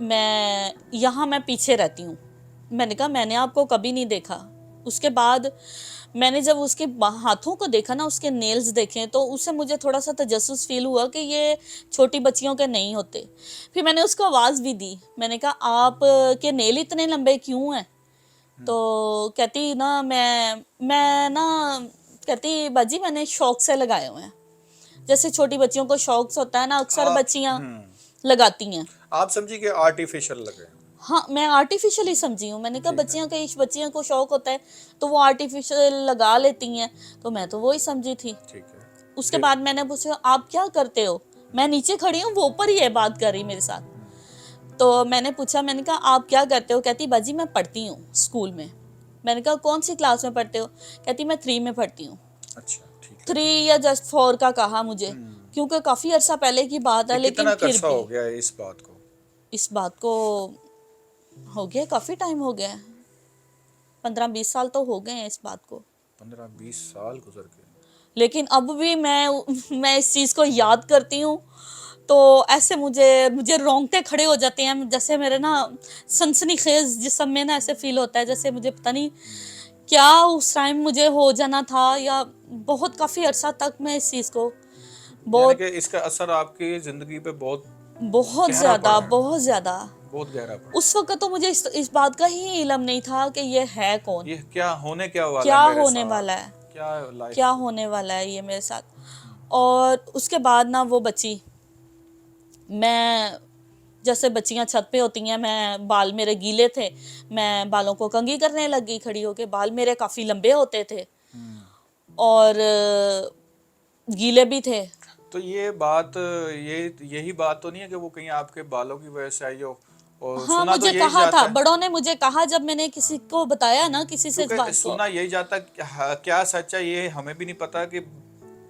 میں یہاں میں پیچھے رہتی ہوں. میں نے کہا میں نے آپ کو کبھی نہیں دیکھا. اس کے بعد میں نے جب اس کے ہاتھوں کو دیکھا نا, اس کے نیلز دیکھیں, تو اس سے مجھے تھوڑا سا تجسس فیل ہوا کہ یہ چھوٹی بچیوں کے نہیں ہوتے. پھر میں نے اس کو آواز بھی دی, میں نے کہا آپ کے نیل اتنے لمبے کیوں ہیں؟ تو کہتی نا میں نا کہتی باجی میں نے شوق سے لگائے ہوئے ہیں, جیسے چھوٹی بچیوں کو شوق ہوتا ہے نا, اکثر بچیاں لگاتی ہیں. آپ سمجھی کہ آرٹیفیشل لگے. ہاں میں آرٹیفیشل ہی سمجھی ہوں. میں نے کہا بچیوں کو شوق ہوتا ہے تو وہ آرٹیفیشل لگا لیتی ہیں, تو میں تو وہی سمجھی تھی. ٹھیک ہے. اس کے بعد میں نے پوچھا آپ کیا کرتے ہو؟ میں نیچے کھڑی ہوں, وہ اوپر ہی ہے بات کر رہی میرے ساتھ. تو میں نے پوچھا, میں نے کہا آپ کیا کرتے ہو؟ کہتی باجی میں پڑھتی ہوں اسکول میں. میں نے کہا کون سی کلاس میں پڑھتے ہو؟ کہتی میں 3 میں پڑھتی ہوں. اچھا ٹھیک ہے. 3 یا جسٹ 4 کا کہا مجھے, کیونکہ کافی عرصہ پہلے کی بات ہے, لیکن کتنا پھر عرصہ بھی ہو گیا ہے اس بات کو؟ اس بات کو ہو گیا کافی ٹائم ہو گیا ہے, 15-20 سال تو ہو گئے ہیں اس بات کو. 15-20 سال گزر گئے. لیکن اب بھی میں اس چیز کو یاد کرتی ہوں تو ایسے مجھے رونگٹے کھڑے ہو جاتے ہیں, جیسے میرے نا سنسنی خیز جسم میں نا ایسے فیل ہوتا ہے جیسے مجھے پتہ نہیں کیا اس ٹائم مجھے ہو جانا تھا, یا بہت کافی عرصہ تک میں اس چیز کو یعنی بہت کہ اس کا اثر آپ کی زندگی پہ بہت گہرا زیادہ پڑا ہے. بہت زیادہ. بہت گہرا پڑا. اس وقت تو مجھے اس بات کا ہی علم نہیں تھا کہ یہ ہے کون, یہ کیا ہونے کیا والا کیا ہے میرے ہونے ساتھ, والا ہے, کیا لائف کیا ہونے والا ہے یہ میرے ساتھ. اور اس کے بعد نا وہ بچی, میں جیسے بچیاں چھت پہ ہوتی ہیں, میں بال میرے گیلے تھے, میں بالوں کو کنگھی کرنے لگی کھڑی ہو کے. بال میرے کافی لمبے ہوتے تھے اور گیلے بھی تھے. تو یہ بات یہی بات تو نہیں ہے کہ وہ کہیں آپ کے بالوں کی وجہ سے آئی ہو؟ اور ہاں سنا تو مجھے یہی کہا تھا, جاتا ہے, بڑوں نے مجھے کہا, جب میں نے کسی کو بتایا نا, کسی سے اس کیونکہ بات کو. سنا یہی جاتا ہے, کیا سچ ہے یہ ہمیں بھی نہیں پتا کہ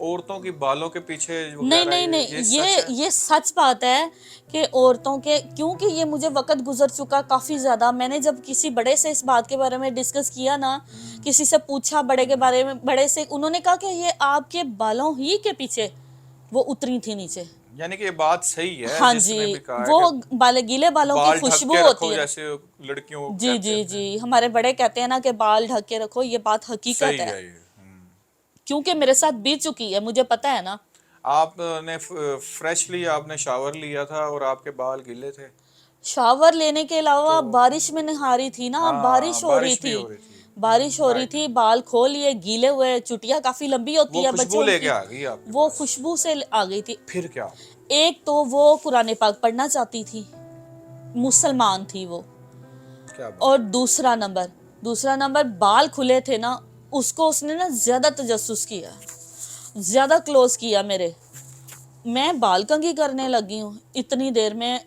عورتوں کی بالوں کے پیچھے وغیرہ نہیں, یہ سچ ہے. یہ سچ بات ہے کہ عورتوں کے, کیونکہ یہ مجھے وقت گزر چکا کافی زیادہ. میں نے جب کسی بڑے سے اس بات کے بارے میں ڈسکس کیا نا, کسی سے پوچھا بڑے کے بارے میں, بڑے سے, انہوں نے کہا کہ یہ آپ کے بالوں ہی کے پیچھے وہ اتری تھی نیچے. یعنی کہ یہ بات صحیح ہے ہاں جس جی, نے بھی کہا ہے وہ کہ گیلے بالوں کی بال ڈھک خوشبو کے رکھو ہوتی ہے. جیسے لڑکیوں کو جی کہتے جی ہیں. جی, ہمارے بڑے کہتے ہیں نا کہ بال ڈھک کے رکھو, یہ بات حقیقت صحیح ہے, ہے یہ. کیونکہ میرے ساتھ بیت چکی ہے, مجھے پتا ہے نا. آپ نے فریشلی آپ نے شاور لیا تھا اور آپ کے بال گیلے تھے. شاور لینے کے علاوہ تو بارش میں نہا رہی تھی نا, ہاں بارش ہو رہی بھی تھی, ہو رہی تھی. بارش ہو رہی رائٹ. تھی, بال کھول لیے, گیلے ہوئے, چٹیاں کافی لمبی وہ ہوتی ہے خوشبو بچوں لے کے کی, آ گئی آپ کے وہ پاس. خوشبو سے آ گئی تھی. پھر کیا؟ ایک تو وہ قرآن پاک پڑھنا چاہتی تھی, مسلمان تھی وہ. کیا بات. اور دوسرا نمبر بال کھلے تھے نا, اس کو اس نے نا زیادہ تجسس کیا, زیادہ کلوز کیا میرے. میں بال کنگھی کرنے لگی ہوں, اتنی دیر میں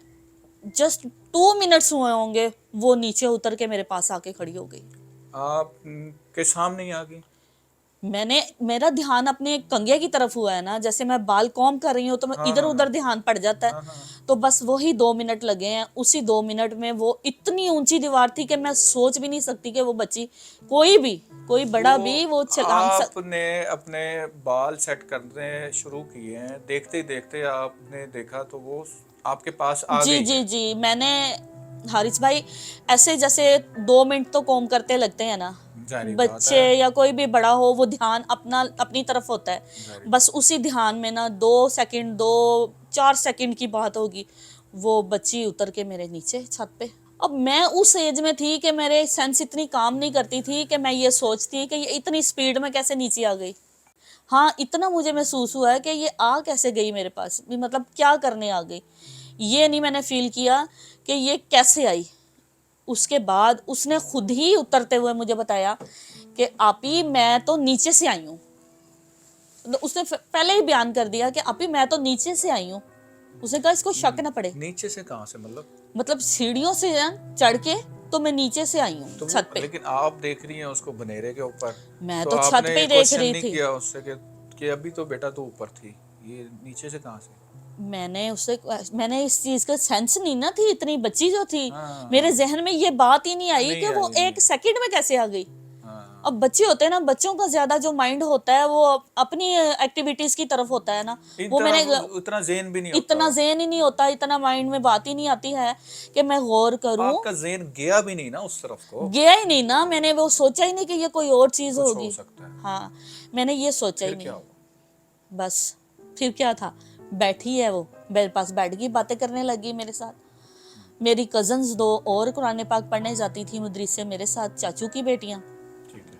جسٹ 2 منٹس ہوئے ہوں گے, وہ نیچے اتر کے میرے پاس آ کے کھڑی ہو گئی. آپ کے سامنے ہی آ گئی. میرا دھیان اپنے کنگھے کی طرف ہوا ہے نا, جیسے میں بال کوم کر رہی ہوں تو میں ادھر ادھر دھیان پڑ جاتا ہے. تو بس وہی 2 منٹ لگے ہیں. اسی 2 منٹ میں وہ اتنی اونچی دیوار تھی کہ میں سوچ بھی نہیں سکتی کہ وہ بچی, کوئی بڑا بھی وہ چھلانگ آپ نے اپنے بال سیٹ کرنے شروع کیے ہیں, دیکھتے ہی دیکھتے آپ نے دیکھا تو وہ آپ کے پاس آ جی گئی جی ہے. جی, میں نے حارث بھائی ایسے جیسے 2 منٹ تو کوم کرتے لگتے ہیں نا, ظاہری بات بچے ہے. یا کوئی بھی بڑا ہو, وہ دھیان اپنی طرف ہوتا ہے. ظاہری بس بات. اسی دھیان میں نا 2 سیکنڈ 4 سیکنڈ کی بات ہوگی, وہ بچی اتر کے میرے نیچے چھت پہ. اب میں اس ایج میں تھی کہ میرے سینس اتنی کام نہیں کرتی تھی کہ میں یہ سوچتی کہ یہ اتنی سپیڈ میں کیسے نیچے آ گئی. ہاں اتنا مجھے محسوس ہوا ہے کہ یہ آ کیسے گئی میرے پاس, مطلب کیا کرنے آ گئی, یہ نہیں میں نے فیل کیا کہ یہ کیسے آئی. اس کے بعد اس نے خود ہی اترتے ہوئے مجھے بتایا کہ آپی میں تو نیچے سے آئی ہوں. اس نے پہلے ہی بیان کر دیا کہ آپی میں تو نیچے سے آئی ہوں. اس نے کہا اس کو شک نہ پڑے, نیچے سے کہاں سے مطلب سیڑھیوں سے چڑھ کے تو میں نیچے سے آئی ہوں تو چھت پہ. لیکن آپ دیکھ رہی ہیں اس کو بنیرے کے اوپر, میں تو تو آپ چھت نے پہ ہی دیکھ کوشچن رہی نہیں تھی. کیا اس سے کہ ابھی تو بیٹا تو اوپر تھی, یہ نیچے سے کہاں سے؟ میں نے اس چیز کا سینس نہیں نہ تھی, اتنی بچی جو تھی, ہاں میرے ذہن میں یہ بات ہی نہیں آئی نہیں کہ وہ آئی. 1 سیکنڈ میں کیسے آ گئی. اب بچے ہوتے ہیں نا, بچوں کا زیادہ جو مائنڈ ہوتا ہے وہ اپنی ایکٹیویٹیز کی طرف ہوتا ہے نا, وہ میں نے اتنا ذہن بھی نہیں ہوتا, اتنا ذہن ہی نہیں ہوتا, اتنا مائنڈ میں بات ہی نہیں آتی ہے کہ میں غور کروں. آپ کا ذہن گیا بھی نہیں نا اس طرف کو, گیا ہی نہیں نا, میں نے وہ سوچا ہی نہیں کہ یہ کوئی اور چیز کچھ ہو ہوگی. سکتا ہے. ہاں میں نے یہ سوچا ہی پھر کیا نہیں. ہوا؟ بس پھر کیا تھا, بیٹھی ہے وہ میرے پاس, بیٹھ گئی, باتیں کرنے لگی میرے ساتھ. میری کزنز 2 اور قرآن پاک پڑھنے جاتی تھی مدرسے میرے ساتھ, چاچو کی بیٹیاں. ٹھیک ہے,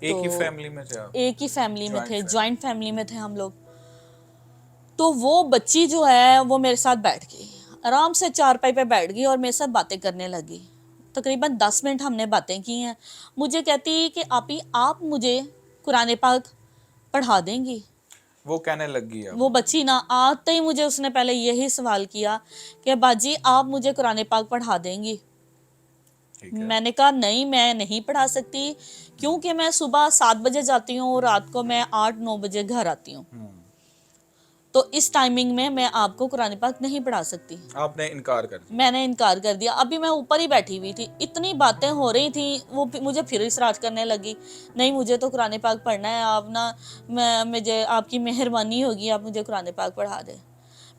ایک ہی فیملی میں تھے آپ؟ ایک ہی فیملی میں تھے, جوائنٹ فیملی میں تھے ہم لوگ. تو وہ بچی جو ہے وہ میرے ساتھ بیٹھ گئی, آرام سے چارپائی پہ بیٹھ گئی اور میرے ساتھ باتیں کرنے لگی. تقریباً 10 منٹ ہم نے باتیں کی ہیں. مجھے کہتی کہ آپی آپ مجھے قرآن پاک پڑھا دیں گی. وہ کہنے لگ گئی وہ بچی نا, آتے ہی مجھے اس نے پہلے یہی سوال کیا کہ باجی آپ مجھے قرآن پاک پڑھا دیں گی. میں نے کہا نہیں, میں نہیں پڑھا سکتی, کیونکہ میں صبح 7 بجے جاتی ہوں اور رات کو میں 8-9 بجے گھر آتی ہوں, تو اس ٹائمنگ میں آپ کو قرآن پاک نہیں پڑھا سکتی. آپ نے انکار کر دیا؟ میں نے انکار کر دیا. ابھی میں اوپر ہی بیٹھی ہوئی تھی, اتنی باتیں ہو رہی تھیں, وہ مجھے پھر اصرار کرنے لگی, نہیں مجھے تو قرآن پاک پڑھنا ہے, آپ نا مجھے آپ کی مہربانی ہوگی, آپ مجھے قرآن پاک پڑھا دیں.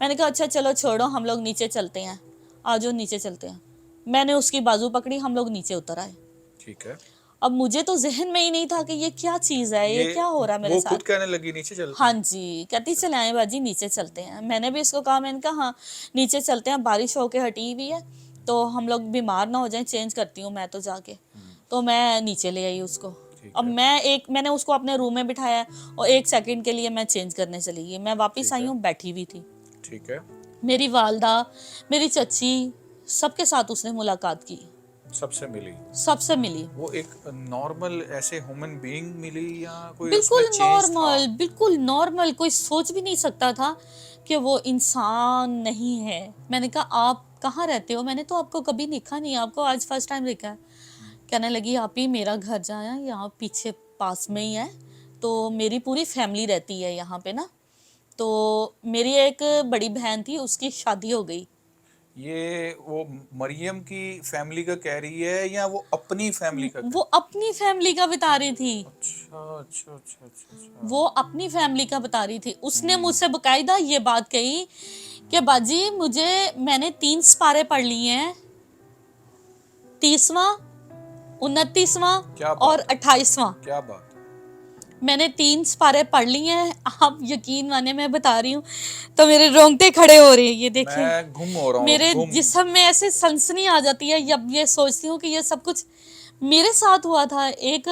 میں نے کہا اچھا چلو چھوڑو, ہم لوگ نیچے چلتے ہیں, آجو نیچے چلتے ہیں. میں نے اس کی بازو پکڑی, ہم لوگ نیچے اتر آئے. ٹھیک ہے. اب مجھے تو ذہن میں ہی نہیں تھا کہ یہ کیا چیز ہے, یہ کیا ہو رہا ہے میرے وہ ساتھ. خود کہنے لگی نیچے چلتے ہاں ہیں؟ جی, کہتی چلے آئیں باجی نیچے چلتے ہیں. میں نے بھی اس کو کہا, میں نے کہا ہاں نیچے چلتے ہیں, بارش ہو کے ہٹی ہوئی ہے تو ہم لوگ بیمار نہ ہو جائیں, چینج کرتی ہوں میں تو جا کے. تو میں نیچے لے آئی اس کو. اب میں نے اس کو اپنے روم میں بٹھایا اور 1 سیکنڈ کے لیے میں چینج کرنے چلی گئی. میں واپس آئی ہوں, بیٹھی ہوئی تھی. ٹھیک ہے. میری والدہ, میری چچی, سب کے ساتھ اس نے ملاقات کی. سب سے ملی؟ سب سے ملی. وہ ایک نارمل ایسے ہیومن بینگ ملی یا کوئی اس بالکل میں چینج تھا؟ نارمل, بالکل نارمل, کوئی سوچ بھی نہیں سکتا تھا کہ وہ انسان نہیں ہے. میں نے کہا آپ کہاں رہتے ہو, میں نے تو آپ کو کبھی دیکھا نہیں, آپ کو آج فرسٹ ٹائم دیکھا ہے. کہنے لگی آپ ہی میرا گھر جایا یہاں پیچھے پاس میں ہی ہے, تو میری پوری فیملی رہتی ہے یہاں پہ نا, تو میری ایک بڑی بہن تھی, اس کی شادی ہو گئی. یہ وہ مریم کی فیملی کا کہہ رہی ہے یا وہ اپنی فیملی کا؟ وہ اپنی فیملی کا بتا رہی تھی. اچھا اچھا اچھا اچھا. وہ اپنی فیملی کا بتا رہی تھی. اس نے مجھ سے باقاعدہ یہ بات کہی کہ باجی میں نے 3 سپارے پڑھ لیے ہیں, 30واں, 29واں اور 28واں. کیا بات ہے. میں نے 3 سپارے پڑھ لیے ہیں. آپ یقین مانے, میں بتا رہی ہوں تو میرے رونگٹے کھڑے ہو رہے ہیں. یہ دیکھیں میں گم ہو رہا ہوں, میرے جسم میں ایسے سنسنی آ جاتی ہے جب یہ سوچتی ہوں کہ یہ سب کچھ میرے ساتھ ہوا تھا. ایک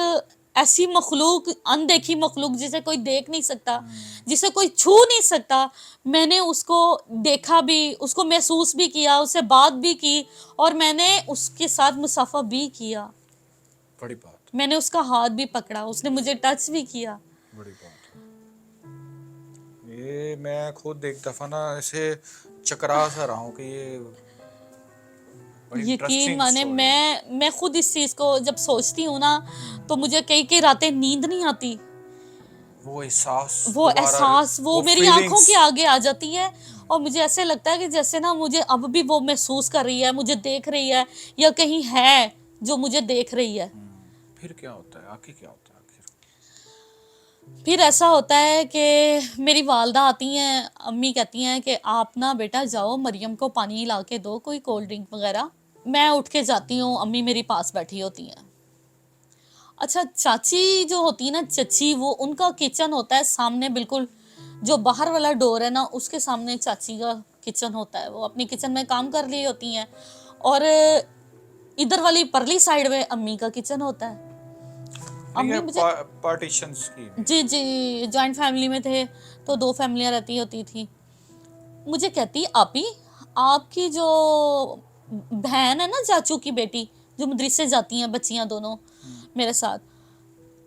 ایسی مخلوق, اندیکھی مخلوق جسے کوئی دیکھ نہیں سکتا, جسے کوئی چھو نہیں سکتا, میں نے اس کو دیکھا بھی, اس کو محسوس بھی کیا, اس سے بات بھی کی, اور میں نے اس کے ساتھ مصافحہ بھی کیا. بڑی بات. میں نے اس کا ہاتھ بھی پکڑا, اس نے مجھے ٹچ بھی کیا. بڑی بات ہے. یہ میں خود ایک دفعہ نا ایسے چکرا سا رہا ہوں کہ یہ بڑی یقین انٹرسٹنگ مانے, سٹوری ہے. میں خود اس چیز کو جب سوچتی ہوں نا تو مجھے کئی راتیں نیند نہیں آتی. وہ احساس وہ دوبارہ, احساس وہ میری آنکھوں فیلنگز. کے آگے آ جاتی ہے, اور مجھے ایسے لگتا ہے کہ جیسے نا مجھے اب بھی وہ محسوس کر رہی ہے, مجھے دیکھ رہی ہے, یا کہیں ہے جو مجھے دیکھ رہی ہے. پھر کیا ہوتا ہے آخر, کیا ہوتا ہے آخر؟ پھر ایسا ہوتا ہے کہ میری والدہ آتی ہیں, امی کہتی ہیں کہ آپ نا بیٹا جاؤ مریم کو پانی لا کے دو, کوئی کولڈ ڈرنک وغیرہ. میں اٹھ کے جاتی ہوں, امی میری پاس بیٹھی ہوتی ہیں. اچھا چاچی جو ہوتی ہے نا, چچی, وہ ان کا کچن ہوتا ہے سامنے, بالکل جو باہر والا ڈور ہے نا اس کے سامنے چاچی کا کچن ہوتا ہے. وہ اپنی کچن میں کام کر رہی ہوتی ہیں, اور ادھر والی پرلی سائیڈ میں امی کا کچن ہوتا ہے. امی مجھے پارٹیشنز کی ہوئی. جی جوائنٹ فیملی میں تھے تو 2 فیملیاں رہتی ہوتی تھیں. مجھے کہتی آپی آپ کی جو بہن ہے نا, چاچو کی بیٹی, جو مدرسے جاتی ہیں بچیاں دونوں میرے ساتھ,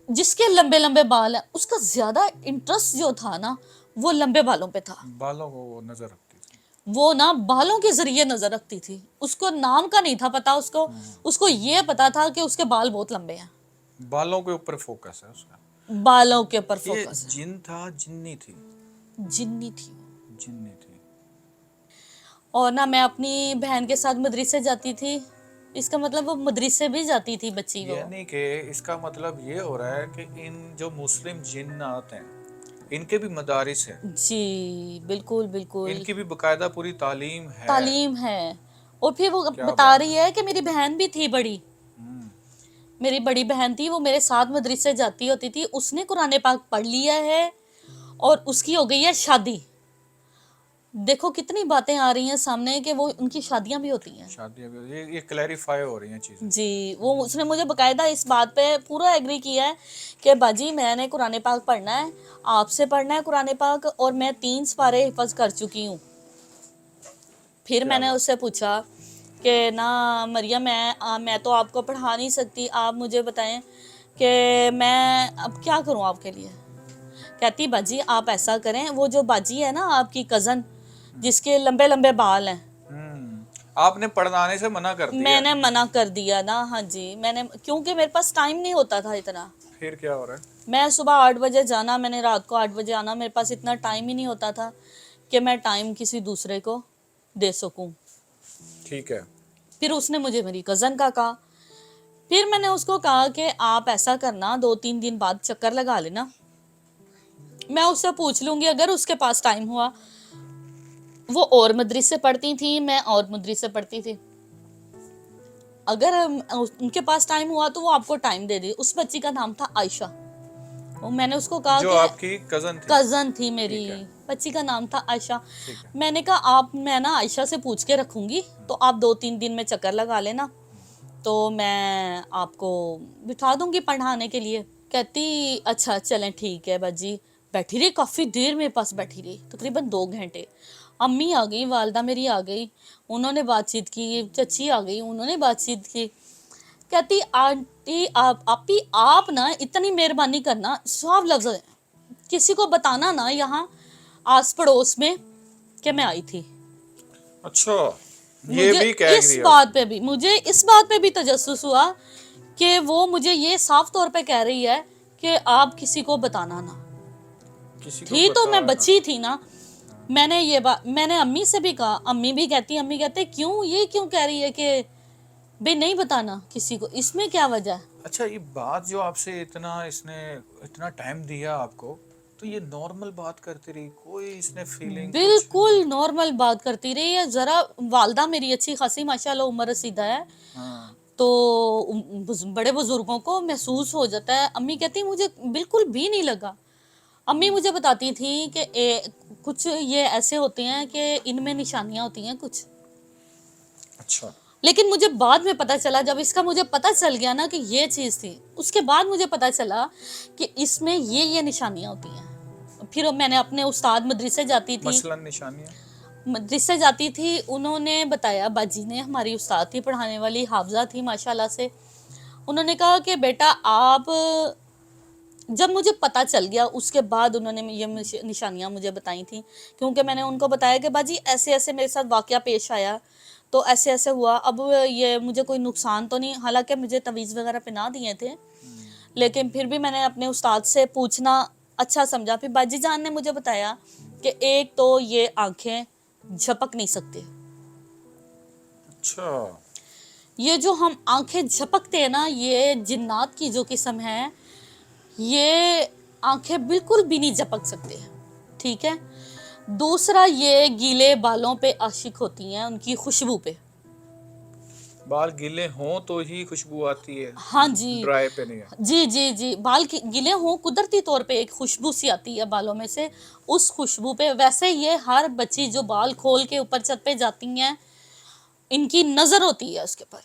جس کے لمبے لمبے بال ہیں, اس کا زیادہ انٹرسٹ جو تھا نا وہ لمبے بالوں پہ تھا. بالوں کو وہ نظر رکھتی تھی. وہ نا بالوں کے ذریعے نظر رکھتی تھی. اس کو نام کا نہیں تھا پتا, اس کو یہ پتا تھا کہ اس کے بال بہت لمبے ہیں. بالوں کے اوپر فوکس ہے اس کا. بالوں کے اوپر یہ فوکس ہے. جن تھا, جنی تھی؟ جنی تھی. جنی تھی. اور نہ میں اپنی بہن کے ساتھ مدرسے جاتی تھی, اس کا مطلب وہ مدرسے بھی جاتی تھی بچی وہ. یعنی کہ اس کا مطلب یہ ہو رہا ہے کہ ان جو مسلم جنات ہیں ان کے بھی مدارس ہیں, جی بالکل بالکل ان کی بھی باقاعدہ پوری تعلیم ہے. تعلیم ہے. اور پھر وہ کیا بتا بات رہی ہے کہ میری بہن بھی تھی بڑی, ہم، میری بڑی بہن تھی, وہ میرے ساتھ مدرسے جاتی ہوتی تھی, اس نے قرآن پاک پڑھ لیا ہے اور اس کی ہو گئی ہے شادی. دیکھو کتنی باتیں آ رہی ہیں سامنے کہ وہ ان کی شادیاں بھی ہوتی ہیں. شادی یہ کلیریفائی ہو رہی ہیں چیزیں. جی وہ اس نے مجھے باقاعدہ اس بات پہ پورا ایگری کیا ہے کہ باجی میں نے قرآن پاک پڑھنا ہے, آپ سے پڑھنا ہے قرآن پاک, اور میں 3 سپارے حفظ کر چکی ہوں. پھر کیا میں نے بات. اس سے پوچھا کہ نا مریم میں تو آپ کو پڑھا نہیں سکتی, آپ مجھے بتائیں کہ میں اب کیا کروں آپ کے لیے. کہتی باجی آپ ایسا کریں, وہ جو باجی ہے نا آپ کی کزن جس کے لمبے لمبے بال ہیں, آپ نے پڑھانے سے منع کر میں دیا. نے منع کر دیا نا. ہاں جی میں نے, کیونکہ میرے پاس ٹائم نہیں ہوتا تھا اتنا. پھر کیا ہو رہا ہے؟ میں صبح 8 بجے جانا, میں نے رات کو 8 بجے آنا, میرے پاس اتنا ٹائم ہی نہیں ہوتا تھا کہ میں ٹائم کسی دوسرے کو دے سکوں. ٹھیک ہے. پھر اس نے مجھے میری کزن کا کہا. پھر میں نے اس کو کہا کہ آپ ایسا کرنا 2-3 دن بعد چکر لگا لینا, میں اس سے پوچھ لوں گی, اگر اس کے پاس ٹائم ہوا. وہ اور مدرسے پڑھتی تھی, میں اور مدرسے پڑھتی تھی, اگر ان کے پاس ٹائم ہوا تو وہ آپ کو ٹائم دے دی. اس بچی کا نام تھا عائشہ. میں نے اس کو کہا جو کہ آپ کی کزن تھی. کزن تھی میری, ٹھیک ہے. بچی کا نام تھا عائشہ. ٹھیک ہے. میں نے کہا میں نا عائشہ سے پوچھ کے رکھوں گی, تو آپ 2-3 دن میں چکر لگا لینا, تو میں آپ کو بٹھا دوں گی پڑھانے کے لیے. کہتی اچھا چلیں ٹھیک ہے باجی. بیٹھی رہی کافی دیر میرے پاس, بیٹھی رہی تقریباً 2 گھنٹے. امی آ گئی, والدہ میری آ گئی, انہوں نے بات چیت کی, چچی آ گئی, انہوں نے بات چیت کی. کہتی آنٹی آپ نا اتنی مہربانی کرنا, صاف لفظ ہے, کسی کو بتانا نا یہاں آس پڑوس میں کہ میں آئی تھی. اچھا یہ مجھے بھی کہہ اس دیا اس بات نے. پہ بھی مجھے اس بات پہ بھی تجسس ہوا کہ وہ مجھے یہ صاف طور پہ کہہ رہی ہے کہ آپ کسی کو بتانا نا. کسی کو تھی تو میں بتانا. بچی تھی نا. میں نے یہ بات میں نے امی سے بھی کہا, امی بھی کہتی, امی کہتے کیوں یہ کیوں کہہ رہی ہے کہ بے نہیں بتانا کسی کو, اس میں کیا وجہ ہے. اچھا یہ بات جو آپ سے اس نے اتنا ٹائم دیا آپ کو, تو یہ نارمل بات کرتی رہی, کوئی اس نے فیلنگ کچھ. بالکل نارمل بات کرتی رہی ہے. ذرا والدہ میری اچھی خاصی ماشاءاللہ عمر رسیدہ ہے, ہاں. تو بڑے بزرگوں کو محسوس ہو جاتا ہے. امی کہتی مجھے بالکل بھی نہیں لگا. امی مجھے بتاتی تھی کہ کچھ یہ ایسے ہوتے ہیں کہ ان میں نشانیاں ہوتی ہیں کچھ. اچھا. لیکن مجھے بعد میں پتا چلا, جب اس کا مجھے پتا چل گیا نا کہ یہ چیز تھی, اس کے بعد مجھے پتا چلا کہ اس میں یہ نشانیاں ہوتی ہیں. پھر میں نے اپنے استاد مدرسے جاتی تھی, مثلاً نشانیاں. مدرسے جاتی تھی, انہوں نے بتایا, باجی نے, ہماری استاد تھی پڑھانے والی, حافظہ تھی ماشاءاللہ سے, انہوں نے کہا کہ بیٹا آپ, جب مجھے پتا چل گیا اس کے بعد انہوں نے یہ نشانیاں مجھے بتائی تھیں, کیونکہ میں نے ان کو بتایا کہ باجی ایسے ایسے میرے ساتھ واقعہ پیش آیا, تو ایسے ایسے ہوا. اب یہ مجھے کوئی نقصان تو نہیں, حالانکہ مجھے تعویذ وغیرہ پہنا دیے تھے, لیکن پھر بھی میں نے اپنے استاد سے پوچھنا اچھا سمجھا. پھر باجی جان نے مجھے بتایا کہ ایک تو یہ آنکھیں جھپک نہیں سکتے. اچھا. یہ جو ہم آنکھیں جھپکتے ہیں نا, یہ جنات کی جو قسم ہے, یہ آنکھیں بالکل بھی نہیں جھپک سکتے. ٹھیک ہے. دوسرا یہ گیلے بالوں پہ عاشق ہوتی ہیں, ان کی خوشبو پہ. بال گیلے ہوں تو ہی خوشبو آتی ہے, ہاں جی ڈرائی پہ نہیں ہے. جی جی جی, بال گیلے ہوں قدرتی طور پہ ایک خوشبو سی آتی ہے بالوں میں سے, اس خوشبو پہ. ویسے یہ ہر بچی جو بال کھول کے اوپر چھت پہ جاتی ہیں, ان کی نظر ہوتی ہے اس کے اوپر.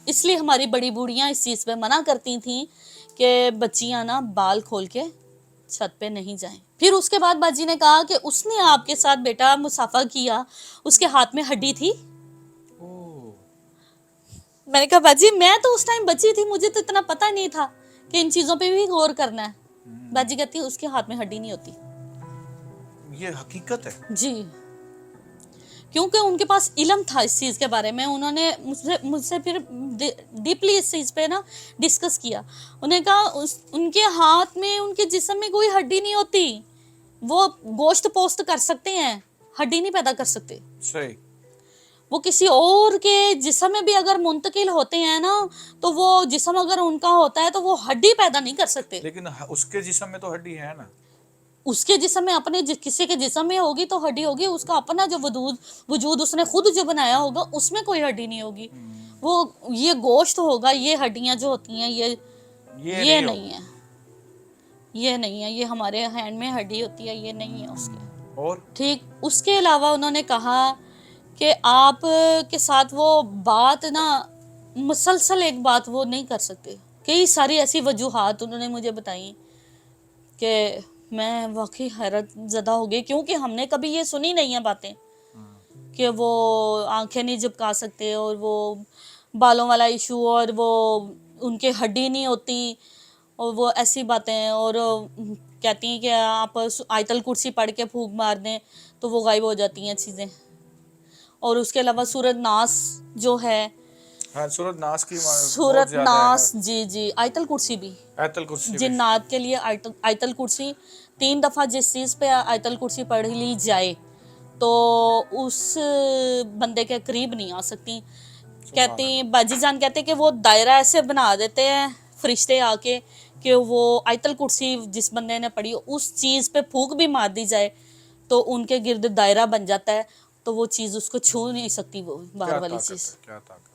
اس لیے ہماری بڑی بوڑھیاں اس چیز پہ منع کرتی تھیں کہ بچیاں نا بال کھول کے چھت پہ نہیں جائیں. پھر اس کے بعد باجی نے کہا کہ اس نے آپ کے ساتھ بیٹا مصافحہ کیا, اس کے ہاتھ میں ہڈی تھی. میں نے کہا باجی میں تو اس ٹائم بچی تھی, مجھے تو اتنا پتہ نہیں تھا کہ ان چیزوں پہ بھی غور کرنا ہے. باجی کہتی ہے اس کے ہاتھ میں ہڈی نہیں ہوتی. یہ حقیقت ہے. جی, کیونکہ ان کے پاس علم تھا اس چیز کے بارے میں. انہوں نے مجھ سے پھر ڈیپلی اس چیز پہ نا ڈسکس کیا. انہیں کہا ان کے ہاتھ میں, ان کے جسم میں کوئی ہڈی نہیں ہوتی, وہ گوشت پوست کر سکتے ہیں, ہڈی نہیں پیدا کر سکتے. صحیح. وہ کسی اور کے جسم میں بھی اگر منتقل ہوتے ہیں نا تو وہ جسم اگر ان کا ہوتا ہے تو وہ ہڈی پیدا نہیں کر سکتے. لیکن اس کے جسم میں تو ہڈی ہے نا. اس کے جسم میں اپنے کسی کے جسم میں ہوگی تو ہڈی ہوگی, اس کا اپنا جو وجود اس نے خود جو بنایا ہوگا اس میں کوئی ہڈی نہیں ہوگی. وہ یہ گوشت ہوگا, یہ ہڈیاں جو ہوتی ہیں یہ نہیں ہے, یہ نہیں ہے, یہ ہمارے ہینڈ میں ہڈی ہوتی ہے, یہ نہیں ہے اس کے. اور ٹھیک. اس کے علاوہ انہوں نے کہا کہ آپ کے ساتھ وہ بات نا مسلسل ایک بات وہ نہیں کر سکتے. کئی ساری ایسی وجوہات انہوں نے مجھے بتائیں کہ میں واقعی حیرت زدہ ہو گئی, کیونکہ ہم نے کبھی یہ سنی نہیں ہیں باتیں کہ وہ آنکھیں نہیں جھپکا سکتے, اور وہ بالوں والا ایشو, اور وہ ان کے ہڈی نہیں ہوتی, اور وہ ایسی باتیں, اور کہتی ہیں کہ آپ آیت الکرسی پڑھ کے پھونک مار دیں تو وہ غائب ہو جاتی ہیں چیزیں. اور اس کے علاوہ سورۃ ناس جو ہے, ہاں سورۃ ناس کی بہت سورۃ زیادہ ناس, جی آیت الکرسی بھی, آیت الکرسی بھی. جنات کے لیے آیت الکرسی 3 دفعہ جس چیز پہ آیت الکرسی پڑھ لی جائے تو اس بندے کے قریب نہیں آ سکتی. کہتی ہیں باجی جان کہتے ہیں کہ وہ دائرہ ایسے بنا دیتے ہیں فرشتے آ کے کہ وہ آیت الکرسی جس بندے نے پڑھی اس چیز پہ پھونک بھی مار دی جائے تو ان کے گرد دائرہ بن جاتا ہے, تو وہ چیز اس کو چھو نہیں سکتی, وہ باہر والی چیز. کیا طاقت.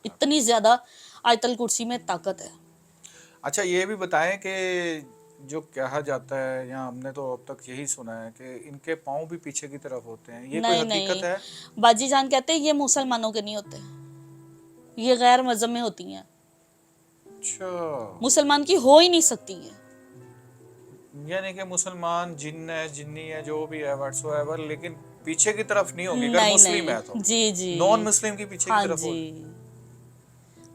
اتنی زیادہ آیت الکرسی میں طاقت ہے. اچھا یہ بھی بتائیں کہ جو کہا جاتا ہے, یا ہم نے تو اب تک یہی سنا ہے کہ ان کے پاؤں بھی پیچھے کی طرف ہوتے ہیں, یہ کوئی حقیقت ہے؟ باجی جان کہتے ہیں یہ مسلمانوں کے نہیں ہوتے, یہ غیر مذہب میں ہوتی ہیں. اچھا, مسلمان کی ہو ہی نہیں سکتی ہے. یعنی کہ مسلمان جن ہے, جنی ہے, جو بھی ہے واٹس ایور, لیکن پیچھے کی طرف نہیں ہوگی اگر مسلم ہے تو. جی نان مسلم کی پیچھے کی طرف ہوگی.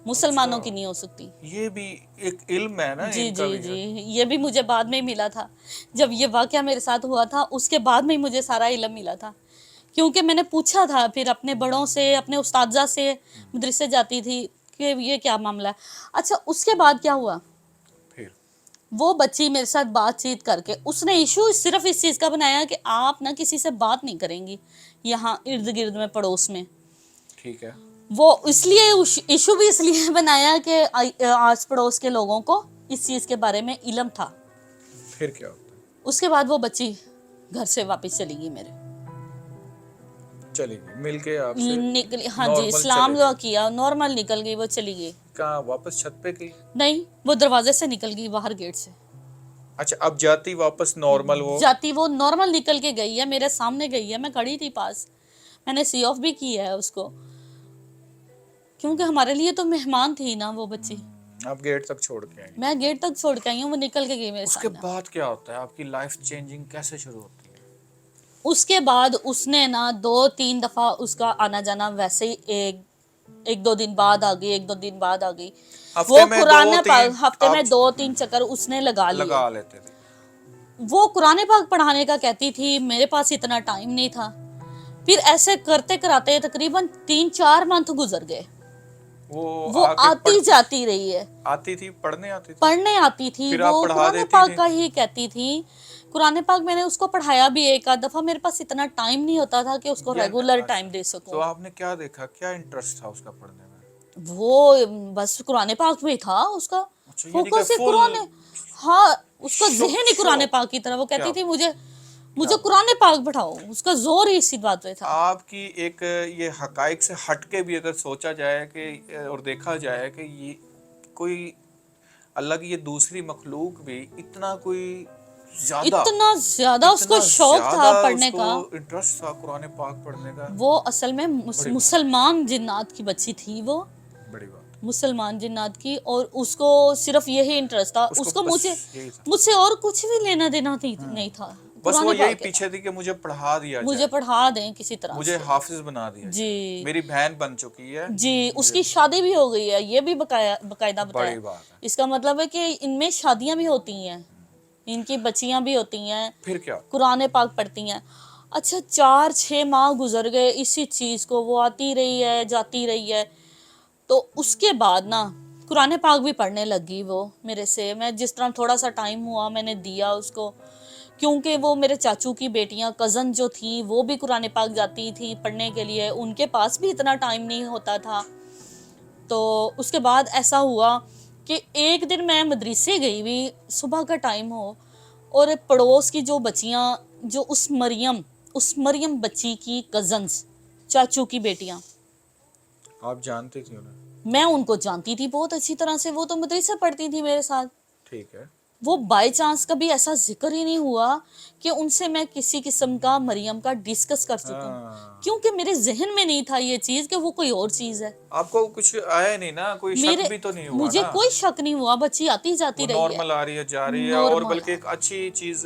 مسلمانوں کی نہیں ہو سکتی. یہ بھی ایک علم ہے نا ان کا بھی. یہ بھی مجھے بعد میں ہی ملا تھا, جب یہ واقعہ میرے ساتھ ہوا تھا اس کے بعد میں ہی مجھے سارا علم ملا تھا, کیونکہ میں نے پوچھا تھا پھر اپنے بڑوں سے, اپنے استاذہ سے, مدرسے جاتی تھی کہ یہ کیا معاملہ ہے. اچھا اس کے بعد کیا ہوا, پھر وہ بچی میرے ساتھ بات چیت کر کے اس نے ایشو صرف اس چیز کا بنایا کہ آپ نہ کسی سے بات نہیں کریں گی یہاں ارد گرد میں پڑوس میں. ٹھیک ہے. وہ اس لیے ایشو بھی اس لیے بنایا کہ آس پڑوس کے لوگوں کو اس چیز کے بارے میں علم تھا. پھر کیا ہوتا ہے؟ اس کے بعد وہ بچی گھر سے واپس چلی گئی, میرے چلی گئی مل کے آپ سے نکلی. ہاں جی, اسلام دعا کیا, نارمل نکل گئی, وہ چلی گئی. کہاں واپس چھت پہ گئی؟ نہیں, وہ دروازے سے نکل گئی, باہر گیٹ سے. اچھا اب جاتی واپس نارمل, وہ نارمل نکل کے گئی ہے, میرے سامنے گئی ہے, میں کھڑی تھی پاس, میں نے سی آف بھی کی ہے اس کو, کیونکہ ہمارے لیے تو مہمان تھی نا وہ بچی. آپ گیٹ تک چھوڑ کے آئی؟ میں گیٹ تک چھوڑ کے آئی ہوں, وہ نکل کے گئی میرے اس کے سامنے. بعد کیا ہوتا ہے, آپ کی لائف چینجنگ کیسے شروع ہوتی ہے؟ اس کے بعد اس نے نا 2-3 دفعہ اس کا آنا جانا ویسے ہی 1-2 دن بعد آ گئی, 1-2 دن بعد آ گئی. وہ قرآن پاک ہفتے میں 2-3 چکر اس نے لگا لیتے تھے. وہ قرآن پاک پڑھانے کا کہتی تھی, میرے پاس اتنا ٹائم نہیں تھا. پھر ایسے کرتے کراتے تقریباً 3-4 منتھ گزر گئے. وہ آتی جاتی رہی ہے. آتی تھی پڑھنے آتی تھی, وہ قرآن پاک کا ہی کہتی تھی. قرآن پاک میں نے اس کو پڑھایا بھی 1-8 دفعہ, میرے پاس اتنا ٹائم نہیں ہوتا تھا کہ اس کو ریگولر ٹائم دے سکوں. تو آپ نے کیا دیکھا, کیا انٹرسٹ تھا اس کا پڑھنے میں؟ وہ بس قرآن پاک میں تھا اس کا فوکس, قرآن, ہاں اس کا ذہن ہی قرآن پاک کی طرح. وہ کہتی تھی مجھے قرآن پاک پڑھاؤ, اس کا زور ہی اسی بات پہ تھا. آپ کی ایک یہ حقائق سے ہٹ کے بھی اگر سوچا جائے کہ اور دیکھا جائے کہ یہ کوئی اللہ کی یہ دوسری مخلوق بھی اتنا زیادہ اس کو شوق تھا پڑھنے کا, انٹرسٹ تھا قرآن پاک پڑھنے کا. وہ اصل میں مسلمان جنات کی بچی تھی, وہ بڑی بات, مسلمان جنات کی, اور اس کو صرف یہی انٹرسٹ تھا. اس کو مجھ سے اور کچھ بھی لینا دینا نہیں تھا, بس وہ یہی پیچھے تھی کہ مجھے پڑھا دیا جائے, مجھے پڑھا دیں کسی طرح, مجھے حافظ بنا دیا جائے. میری بہن بن چکی ہے جی, اس کی شادی بھی ہو گئی ہے, یہ بھی باقاعدہ بتایا. اس کا مطلب ہے کہ ان میں شادیاں بھی ہوتی ہیں, ان کی بچیاں بھی ہوتی ہیں, پھر کیا قرآن پاک پڑھتی ہیں. اچھا 4-6 ماہ گزر گئے اسی چیز کو, وہ آتی رہی ہے جاتی رہی ہے. تو اس کے بعد نا قرآن پاک بھی پڑھنے لگی وہ میرے سے. میں جس طرح تھوڑا سا ٹائم ہوا میں نے دیا اس کو, کیونکہ وہ میرے چاچو کی بیٹیاں کزن جو تھیں وہ بھی قرآن پاک جاتی تھی پڑھنے کے لیے، ان کے پاس بھی اتنا ٹائم نہیں ہوتا تھا. تو اس کے بعد ایسا ہوا کہ ایک دن میں مدرسے گئی ہوئی، صبح کا ٹائم ہو، اور پڑوس کی جو بچیاں، جو اس مریم بچی کی کزنز، چاچو کی بیٹیاں، آپ جانتی تھی انہیں؟ میں ان کو جانتی تھی بہت اچھی طرح سے، وہ تو مدرسے پڑھتی تھی میرے ساتھ. ٹھیک ہے. وہ بائی چانس کبھی ایسا ذکر ہی نہیں ہوا کہ ان سے میں کسی قسم کا مریم کا ڈسکس کر سکوں، کیونکہ میرے ذہن میں نہیں تھا یہ چیز کہ وہ کوئی اور چیز ہے. آپ کو کچھ آیا نہیں نا، کوئی شک میرے بھی تو نہیں ہوا مجھے نا؟ کوئی شک نہیں ہوا، بچی آتی جاتی وہ رہی ہے نارمل آ رہی ہے، جا رہی ہے، اور نارمل. بلکہ ایک اچھی چیز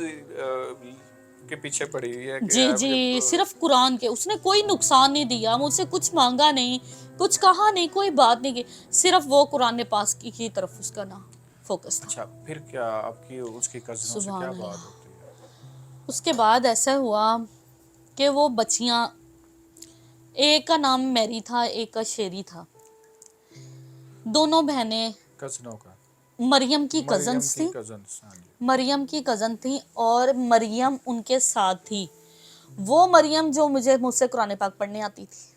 کے پیچھے پڑی ہوئی ہے کہ جی جی، صرف قرآن کے، اس نے کوئی نقصان نہیں دیا، مجھ سے کچھ مانگا نہیں، کچھ کہا نہیں، کوئی بات نہیں کی، صرف وہ قرآن پاک کی طرف اس کا نام فوکس تھا. اچھا، پھر کیا آپ کی اس کی کزنوں سے کیا سبحان بات اللہ. ہوتی ہے؟ اس کے بعد ایسا ہوا کہ وہ بچیاں، ایک کا نام میری تھا، ایک کا شیری تھا، دونوں بہنیں کزنوں کا؟ مریم کی مریم کزنس کی تھیں، کزنس، ہاں جی. مریم کی کزن تھیں، اور مریم ان کے ساتھ تھی، وہ مریم جو مجھ سے قرآن پاک پڑھنے آتی تھی.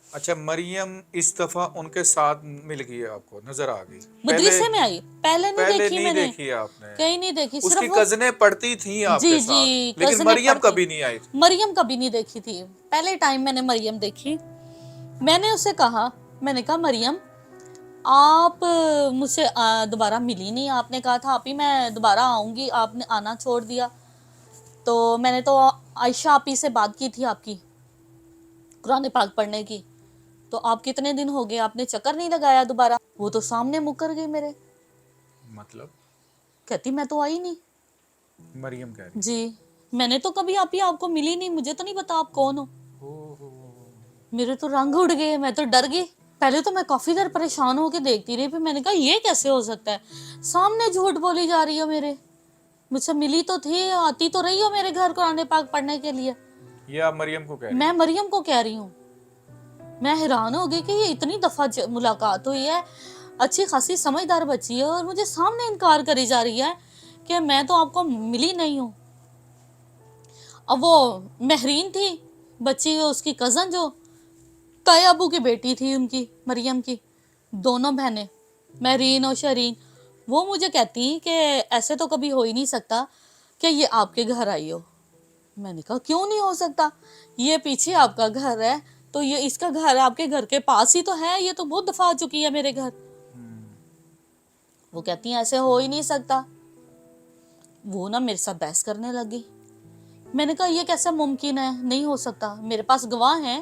اچھا، مریم اس دفعہ ان کے ساتھ مل گئی، آپ کو نظر آ گئی؟ مدرسے میں آئی، پہلے نہیں میں نے دیکھی آپ نے؟ کہیں نہیں دیکھی، اس صرف کی وہ، کزنیں پڑھتی تھیں آپ جی کے ساتھ، جی، لیکن کزنیں مریم پڑھتی. کبھی نہیں آئی تھی؟ مریم کبھی نہیں دیکھی تھی، پہلے ٹائم میں نے مریم دیکھی. میں نے اسے کہا، میں نے کہا مریم آپ مجھ سے دوبارہ ملی نہیں، آپ نے کہا تھا آپ ہی میں دوبارہ آؤں گی، آپ نے آنا چھوڑ دیا. تو میں نے تو عائشہ آپی سے بات کی تھی آپ کی قرآن پاک پڑھنے کی، تو آپ کتنے دن ہو گئے، آپ نے چکر نہیں لگایا دوبارہ؟ وہ تو سامنے مکر گئی میرے. مطلب؟ کہتی میں تو آئی نہیں. مریم کہہ رہی؟ جی، میں نے تو کبھی آپ کو ملی نہیں، مجھے تو نہیں پتا آپ کون ہو. میرے تو رنگ اڑ گئے، میں تو ڈر گئی. پہلے تو میں کافی دیر پریشان ہو کے دیکھتی رہی، پھر میں نے کہا یہ کیسے ہو سکتا ہے، سامنے جھوٹ بولی جا رہی ہو میرے، مجھ سے ملی تو تھی، آتی تو رہی ہو میرے گھر قرآن پاک پڑھنے کے لیے. یہ آپ مریم کو کہہ رہی میں ہیں؟ مریم کو کہہ رہی ہوں. میں حیران ہو گئی کہ یہ اتنی دفعہ ملاقات ہوئی ہے، اچھی خاصی سمجھدار بچی ہے، اور مجھے سامنے انکار کری جا رہی ہے کہ میں تو آپ کو ملی نہیں ہوں. اب وہ مہرین تھی بچی، اس کی کزن جو تائے ابو کی بیٹی تھی ان کی، مریم کی دونوں بہنیں مہرین اور شرین، وہ مجھے کہتی کہ ایسے تو کبھی ہو ہی نہیں سکتا کہ یہ آپ کے گھر آئی ہو. میں نے کہا کیوں نہیں ہو سکتا، یہ پیچھے آپ کا گھر ہے، تو یہ اس کا گھر آپ کے گھر کے پاس ہی تو ہے، یہ تو بہت دفعہ آ چکی ہے میرے گھر. وہ کہتی ہیں ایسے ہو ہی نہیں سکتا. وہ نا میرے ساتھ بحث کرنے لگی. میں نے کہا یہ کیسا ممکن ہے، نہیں ہو سکتا، میرے پاس گواہ ہیں،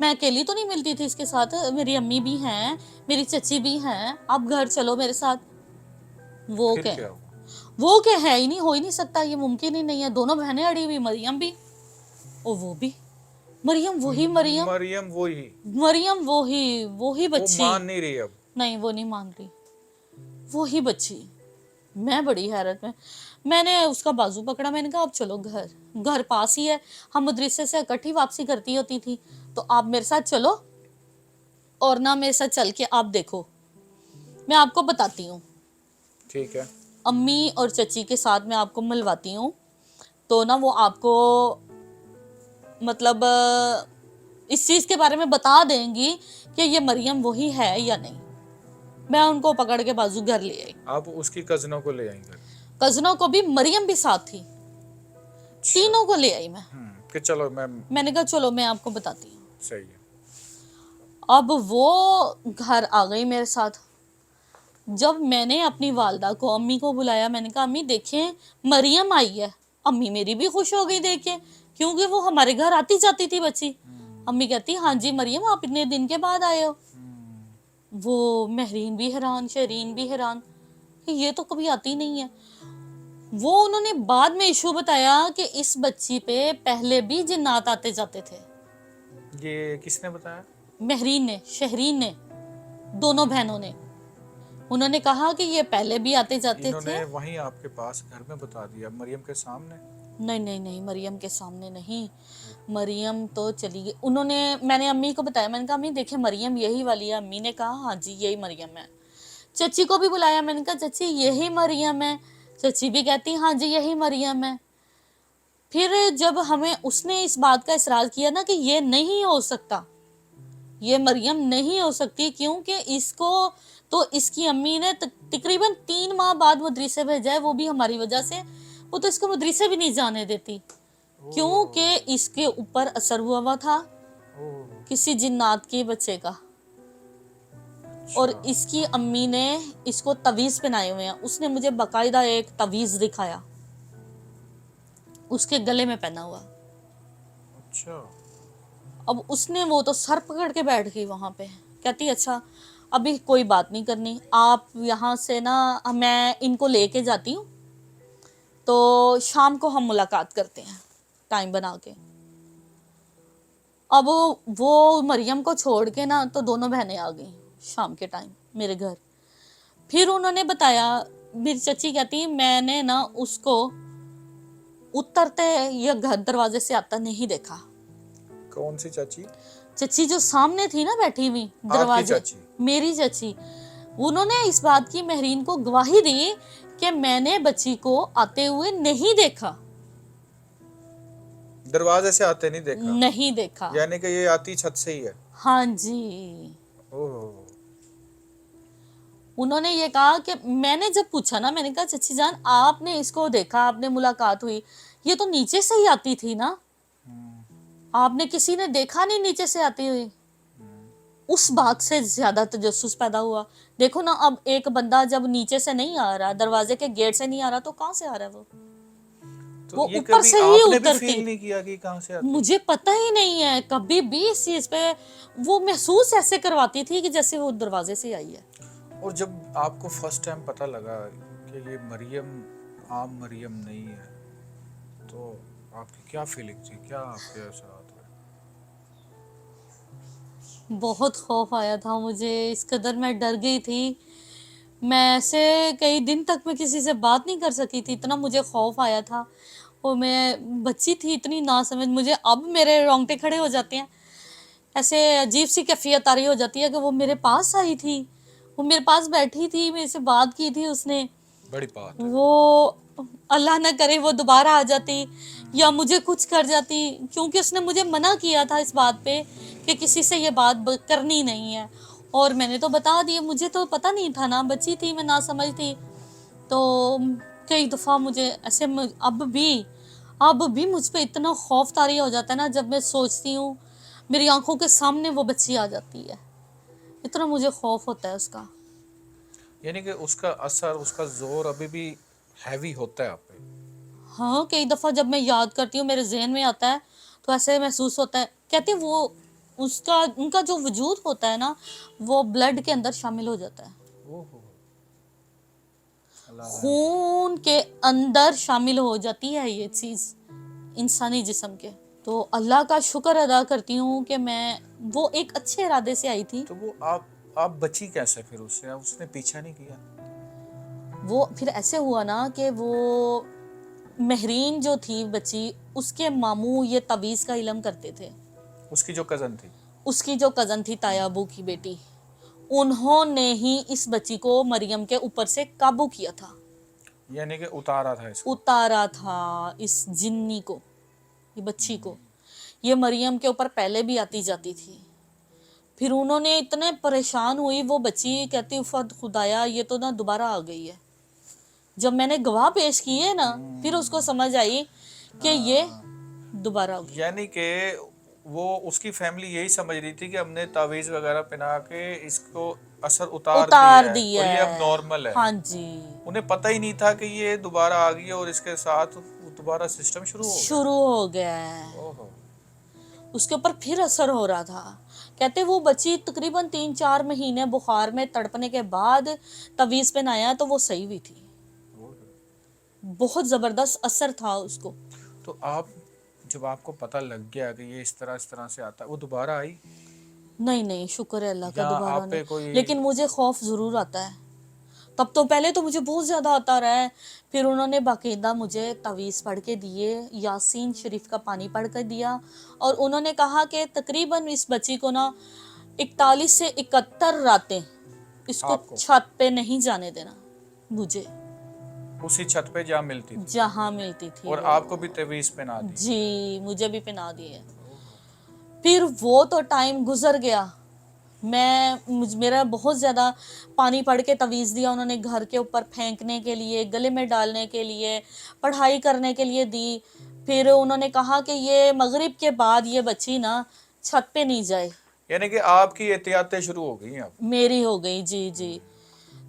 میں اکیلی تو نہیں ملتی تھی اس کے ساتھ، میری امی بھی ہیں، میری چچی بھی ہیں، آپ گھر چلو میرے ساتھ. وہ پھر کہ کیا ہوا؟ وہ کہ ہے ہی نہیں، ہو ہی نہیں سکتا، یہ ممکن ہی نہیں ہے. دونوں بہنیں اڑی ہوئی، مریم بھی اور وہ بھی. مریم وہی مریم، مریم وہی، مریم وہی وہ بچی. مان نہیں رہی اب؟ نہیں وہ نہیں مان رہی، وہی بچی. میں بڑی حیرت میں نے اس کا بازو پکڑا، میں نے کہا اب چلو گھر پاس ہی ہے، ہم مدرسے سے اکٹھی واپسی کرتی ہوتی تھی، تو آپ میرے ساتھ چلو، اور نہ میرے ساتھ چل کے آپ دیکھو، میں آپ کو بتاتی ہوں. ٹھیک ہے. امی اور چچی کے ساتھ میں آپ کو ملواتی ہوں، تو نا وہ آپ کو مطلب اس چیز کے بارے میں بتا دیں گی کہ یہ مریم وہی ہے یا نہیں. میں ان کو پکڑ کے بازو گھر لے آئی. آپ اس کی کزنوں کو لے آئیں گے؟ کزنوں کو بھی، مریم بھی ساتھ تھی، اچھا. تینوں کو لے آئی میں. کہ چلو میں نے کہا چلو میں آپ کو بتاتی ہوں. صحیح ہے. اب وہ گھر آ گئی میرے ساتھ. جب میں نے اپنی والدہ کو، امی کو بلایا، میں نے کہا امی دیکھیں مریم آئی ہے. امی میری بھی خوش ہو گئی دیکھ کے، کیونکہ وہ ہمارے گھر آتی جاتی تھی بچی. امی کہتی ہاں جی مریم آپ اتنے دن کے بعد آئے ہو. وہ مہرین بھی حیران، شیرین بھی حیران کہ یہ تو کبھی آتی نہیں ہے. وہ انہوں نے بعد میں ایشو بتایا کہ اس بچی پہ پہلے بھی جنات آتے جاتے تھے. یہ کس نے بتایا؟ مہرین نے، شہرین نے، دونوں بہنوں نے. انہوں نے کہا کہ یہ پہلے بھی آتے جاتے انہوں تھے. نے وہیں آپ کے پاس گھر میں بتا دیا، مریم کے سامنے؟ نہیں مریم کے سامنے نہیں، مریم تو چلی گئی. میں نے امی کو بتایا، میں نے کہا امی دیکھیں مریم یہی والی ہے. امی نے کہا ہاں جی یہی مریم ہے. چچی کو بھی بلایا، میں نے کہا چچی یہی مریم ہے. چچی بھی کہتی ہاں جی یہی مریم ہے. پھر جب ہمیں اس نے اس بات کا اصرار کیا نا کہ یہ نہیں ہو سکتا، یہ مریم نہیں ہو سکتی، کیونکہ اس کو تو اس کی امی نے تقریباً 3 ماہ بعد مدرسے بھیجا ہے، وہ بھی ہماری وجہ سے، وہ تو اس کو مدرسے بھی نہیں جانے دیتی، کیونکہ اس کے اوپر اثر ہوا تھا کسی جنات کے بچے کا، اور اس کی امی نے اس کو تعویذ پہنائے ہوئے ہیں، اس نے مجھے باقاعدہ ایک تعویذ دکھایا اس کے گلے میں پہنا ہوا. اچھا. اب اس نے وہ تو سر پکڑ کے بیٹھ گئی وہاں پہ، کہتی اچھا ابھی کوئی بات نہیں کرنی، آپ یہاں سے نا میں ان کو لے کے جاتی ہوں، تو شام کو ہم ملاقات کرتے ہیں ٹائم بنا کے. اب وہ مریم کو چھوڑ کے نا تو دونوں بہنیں آ گئیں شام کے ٹائم میرے گھر. پھر انہوں نے بتایا، میری چچی کہتی میں نے نا اس کو اترتے یا گھر دروازے سے آتا نہیں دیکھا. کون سی چاچی؟ چچی جو سامنے تھی نا بیٹھی ہوئی آپ کی دروازے، چاچی؟ میری چچی، انہوں نے اس بات کی مہرین کو گواہی دی کہ میں نے بچی کو آتے ہوئے نہیں دیکھا، دروازے سے آتے نہیں دیکھا؟ نہیں دیکھا. یعنی کہ یہ آتی چھت سے ہی ہے؟ ہاں جی. اوہ. انہوں نے یہ کہا کہ میں نے جب پوچھا نا، میں نے کہا چچی جان آپ نے اس کو دیکھا، آپ نے ملاقات ہوئی، یہ تو نیچے سے ہی آتی تھی نا، آپ نے کسی نے دیکھا نہیں نیچے سے آتی ہوئی؟ اس بات سے زیادہ تجسس پیدا ہوا. دیکھو نا، اب ایک بندہ جب نیچے سے نہیں آ رہا، دروازے کے گیٹ سے نہیں آ رہا، تو کہاں سے آ رہا ہے تو وہ یہ اوپر کبھی سے ہی آپ نے بھی اترتی. فیل نہیں کیا کہ کہاں سے آتی؟ مجھے پتہ ہی نہیں ہے کبھی بھی اس چیز پہ، وہ محسوس ایسے کرواتی تھی کہ جیسے وہ دروازے سے آئی ہے. اور جب آپ کو فرسٹ ٹائم پتہ لگا کہ یہ مریم عام مریم نہیں ہے، تو آپ کی کیا فیلنگ تھی؟ کیا آپ کے اثرات ہوئے؟ بہت خوف آیا تھا مجھے، اس قدر میں ڈر گئی تھی، میں ایسے کئی دن تک میں کسی سے بات نہیں کر سکی تھی، اتنا مجھے خوف آیا تھا. اور میں بچی تھی اتنی ناسمجھ، مجھے اب میرے رونگٹے کھڑے ہو جاتے ہیں، ایسے عجیب سی کیفیت طاری ہو جاتی ہے کہ وہ میرے پاس آئی تھی، وہ میرے پاس بیٹھی تھی، میرے سے بات کی تھی اس نے. بڑی بات ہے. وہ اللہ نہ کرے وہ دوبارہ آ جاتی یا مجھے کچھ کر جاتی، کیونکہ اس نے مجھے منع کیا تھا اس بات پہ کہ کسی سے یہ بات کرنی نہیں ہے، اور میں نے تو بتا دیا، مجھے تو پتہ نہیں تھا نا، بچی تھی میں، نہ سمجھ تھی. تو کئی دفعہ مجھے ایسے اب بھی مجھ پہ اتنا خوف طاری ہو جاتا ہے نا جب میں سوچتی ہوں، میری آنکھوں کے سامنے وہ بچی آ جاتی ہے، اتنا مجھے خوف ہوتا ہے اس کا. یعنی کہ اس کا اثر، اس کا زور ابھی بھی ہیوی ہوتا ہے آپ پہ؟ ہاں، کئی دفعہ جب میں یاد کرتی ہوں میرے ذہن میں آتا ہے تو ایسے محسوس ہوتا ہے، کہتے ہیں وہ ان کا جو وجود ہوتا ہے نا، وہ بلڈ کے اندر شامل ہو جاتا ہے، خون کے اندر شامل ہو جاتی ہے یہ چیز انسانی جسم کے. تو اللہ کا شکر ادا کرتی ہوں کہ وہ ایک اچھے ارادے سے آئی تھی. تو وہ آپ بچی کیسے پھر اس سے؟ اس نے پیچھا نہیں کیا؟ وہ پھر ایسے ہوا نا کہ وہ مہرین جو تھی بچی، اس کے ماموں یہ تعویذ کا علم کرتے تھے. اس کی جو کزن تھی؟ اس کی جو کزن تھی، تایا ابو کی بیٹی، انہوں نے ہی اس بچی کو مریم کے اوپر سے قابو کیا تھا، یعنی کہ اتارا تھا اس کو؟ اتارا تھا اس جنی کو، یہ بچی کو. یہ مریم کے اوپر پہلے بھی آتی جاتی تھی. پھر انہوں نے اتنے پریشان ہوئی، وہ بچی کہتی خدایا یہ تو نا دوبارہ آ گئی ہے. جب میں نے گواہ پیش کیے نا، پھر اس کو سمجھ آئی کہ یہ دوبارہ ہو گئی. یعنی کہ وہ اس کی فیملی یہی سمجھ رہی تھی کہ ہم نے تعویذ وغیرہ پہنا کے اس کو اثر اتار دیا ہے اور یہ اب نارمل ہے. ہاں جی. انہیں پتہ ہی نہیں تھا کہ یہ دوبارہ آ گئی اور اس کے ساتھ دوبارہ سسٹم شروع ہو گیا ہے. اس کے اوپر پھر اثر ہو رہا تھا. کہتے وہ بچی تقریباً 3-4 مہینے بخار میں تڑپنے کے بعد تعویذ پہنایا تو وہ صحیح ہوئی تھی. بہت زبردست اثر تھا اس کو. تو جب آپ کو پتہ لگ گیا کہ یہ اس طرح سے آتا ہے، وہ دوبارہ آئی؟ نہیں، شکر ہے اللہ کا، یا دوبارہ آپ نہیں. پہ کوئی؟ لیکن مجھے خوف ضرور آتا ہے. تب تو پہلے تو مجھے بہت زیادہ آتا رہا ہے. پھر انہوں نے باقاعدہ مجھے تعویذ پڑھ کے دیے، یاسین شریف کا پانی پڑھ کے دیا، اور انہوں نے کہا کہ تقریباً اس بچی کو نا 41 سے 71 راتیں اس کو چھت پہ نہیں جانے دینا مجھے. اسی چھت پہ جہاں ملتی تھی جہاں ملتی تھی اور وہ. آپ کو بھی تعویذ پہنا دی. جی مجھے بھی پہنا دیے. پھر وہ تو ٹائم گزر گیا. میرا بہت زیادہ پانی پڑھ کے تعویذ دیا انہوں نے, گھر کے اوپر پھینکنے کے لیے, گلے میں ڈالنے کے لیے, پڑھائی کرنے کے لیے دی. پھر انہوں نے کہا کہ یہ مغرب کے بعد یہ بچی نا چھت پہ نہیں جائے. یعنی کہ آپ کی احتیاطیں شروع ہو گئی ہیں اب. میری ہو گئی. جی جی.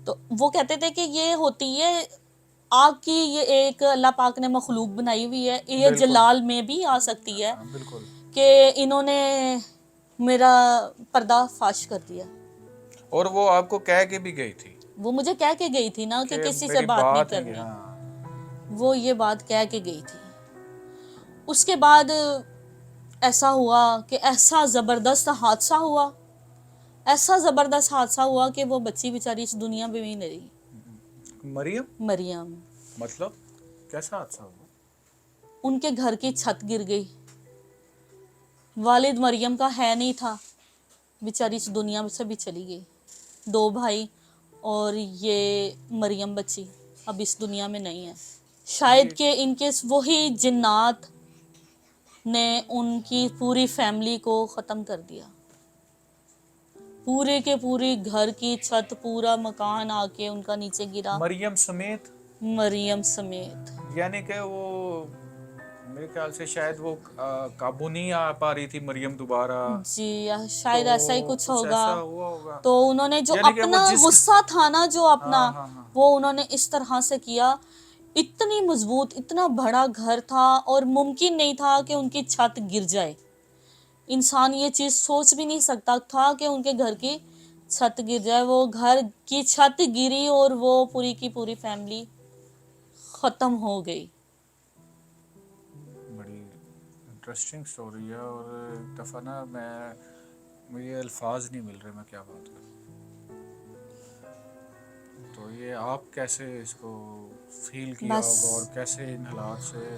تو وہ کہتے تھے کہ یہ ہوتی ہے آگ کی, یہ ایک اللہ پاک نے مخلوق بنائی ہوئی ہے, یہ بالکل. جلال میں بھی آ سکتی ہے. ہاں بالکل. کہ انہوں نے میرا پردہ فاش کر دیا. اور وہ آپ کو کہہ کے بھی گئی تھی وہ مجھے کہہ کے گئی تھی نا کہ کسی سے میری بات نہیں ہے کہ کرنی. ہاں. وہ یہ بات کہہ کے گئی تھی. اس کے بعد ایسا ہوا کہ ایسا زبردست حادثہ ہوا, ایسا زبردست حادثہ ہوا کہ وہ بچی بیچاری اس دنیا میں بھی نہیں رہی. مریم مریم, مطلب کیسا حادثہ ہوا؟ ان کے گھر کی چھت گر گئی. والد مریم کا ہے نہیں تھا, بیچاری اس دنیا سے بھی چلی گئی. 2 بھائی اور یہ مریم بچی اب اس دنیا میں نہیں ہے. شاید کہ ان کے وہی جنات نے ان کی پوری فیملی کو ختم کر دیا. پورے کے پوری گھر کی چھت, پورا مکان آ کے ان کا نیچے گرا. مریم سمیت. مریم سمیت. یعنی کہ وہ میرے خیال سے شاید وہ قابو نہیں آ پا رہی تھی مریم دوبارہ. جی شاید ایسا ہی کچھ ہوگا. ایسا ہوا ہوگا. تو انہوں نے جو یعنی کہ وہ اپنا غصہ تھا نا, جو اپنا, ہاں ہاں. وہ انہوں نے اس طرح سے کیا. اتنی مضبوط, اتنا بڑا گھر تھا اور ممکن نہیں تھا کہ ان کی چھت گر جائے. انسان یہ چیز سوچ بھی نہیں سکتا تھا کہ ان کے گھر کی چھت گر جائے. وہ گھر کی چھت گری اور وہ پوری کی پوری فیملی ختم ہو گئی. بڑی انٹرسٹنگ سٹوری ہے, اور ایک دفعہ نا مجھے الفاظ نہیں مل رہے میں کیا بات کروں. تو یہ آپ کیسے اس کو فیل کیا بس ہوگا اور کیسے ان حالات سے,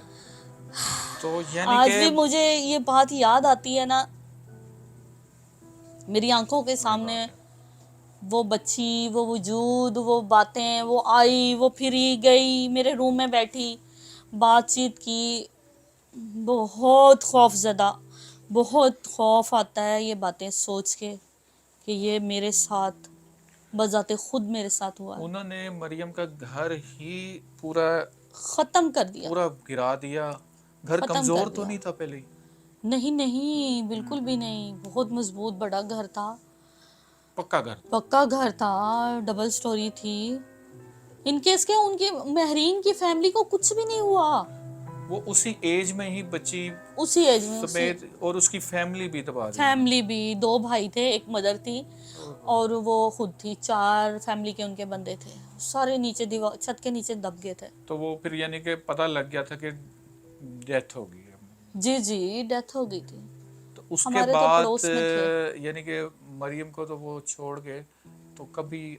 تو یعنی آج کہ بھی مجھے یہ بات یاد آتی ہے نا, میری آنکھوں کے بڑی سامنے بات ہے. وہ بچی, وہ وجود, وہ باتیں, وہ آئی, وہ پھری گئی, میرے روم میں بیٹھی, بات چیت کی. بہت خوف زدہ, بہت خوف آتا ہے یہ باتیں سوچ کے کہ یہ میرے ساتھ بذات خود میرے ساتھ ہوا ہے. انہوں نے مریم کا گھر ہی پورا ختم کر دیا, گرا دیا. گھر ختم کمزور کر تو دیا. نہیں تھا پہلے ہی؟ نہیں نہیں, بالکل بھی نہیں, بہت مضبوط بڑا گھر تھا. پکا گھر. پکا گھر تھا, ڈبل سٹوری تھی. ان کیس کے ان کی مہرین کی فیملی کو کچھ بھی نہیں ہوا. وہ اسی ایج میں ہی بچی اسی ایج میں, اسی سمیت, اور اس کی فیملی بھی تباہ ہوئی. فیملی بھی, 2 بھائی تھے, ایک مدر تھی اور وہ خود تھی. 4 فیملی کے ان کے بندے تھے, سارے نیچے چھت کے نیچے دب گئے تھے. تو وہ پھر یعنی کہ پتہ لگ گیا تھا کہ ڈیتھ ہو گئی ہے. جی جی, ڈیتھ ہو گئی تھی. تو اس کے ہمارے تو بعد پڑوس میں تھے. یعنی کہ مریم کو تو وہ چھوڑ گئے, تو کبھی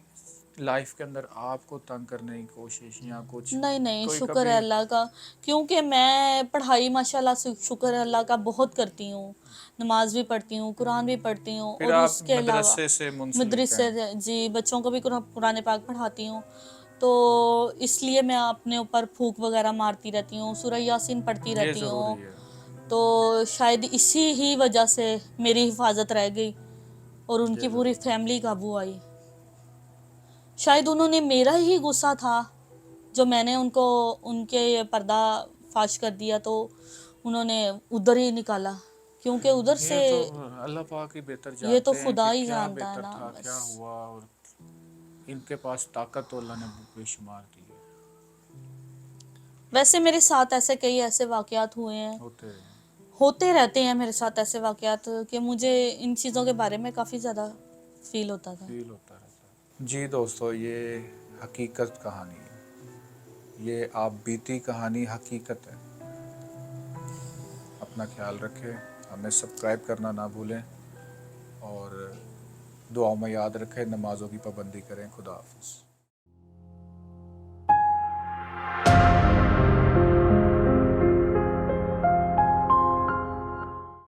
لائف کے اندر آپ کو تنگ کرنے کی کوشش یا کچھ نہیں نہیں, کوئی شکر ہے کبھی؟ اللہ کا, کیونکہ میں پڑھائی ماشاء اللہ سے شکر ہے اللہ کا بہت کرتی ہوں. نماز بھی پڑھتی ہوں, قرآن بھی پڑھتی ہوں, پھر اور آپ اس کے علاوہ مدرسے سے منسلک مدرسے, ہیں. جی بچوں کو بھی قرآن پاک پڑھاتی ہوں. تو اس لیے میں اپنے اوپر پھونک وغیرہ مارتی رہتی ہوں, سورہ یاسین پڑھتی یہ رہتی ہوں. ضروری ہے. تو شاید اسی ہی وجہ سے میری حفاظت رہ گئی اور ان یہ کی پوری ضروری ہے. فیملی قابو آئی. شاید انہوں نے میرا ہی غصہ تھا جو میں نے ان کو ان کے پردہ فاش کر دیا, تو انہوں نے ادھر ہی نکالا, کیونکہ ادھر سے یہ تو اللہ پاک ہی بہتر یہ تو جانتے ہیں خدا کہ ہی کیا جانتا ہے بہتر نا. تھا, بس کیا ہوا, اور ان کے پاس طاقت تو اللہ نے بے شمار دی ہے. ویسے میرے ساتھ ایسے کئی ایسے واقعات ہوئے ہیں, ہوتے رہے. ہوتے رہتے ہیں میرے ساتھ ایسے واقعات, کہ مجھے ان چیزوں کے بارے میں کافی زیادہ فیل ہوتا تھا. فیل ہوتا رہتا ہے. جی دوستو, یہ حقیقت کہانی ہے, یہ آپ بیتی کہانی حقیقت ہے. اپنا خیال رکھیں, ہمیں سبسکرائب کرنا نہ بھولیں, اور دعاؤں میں یاد رکھیں, نمازوں کی پابندی کریں. خدا حافظ.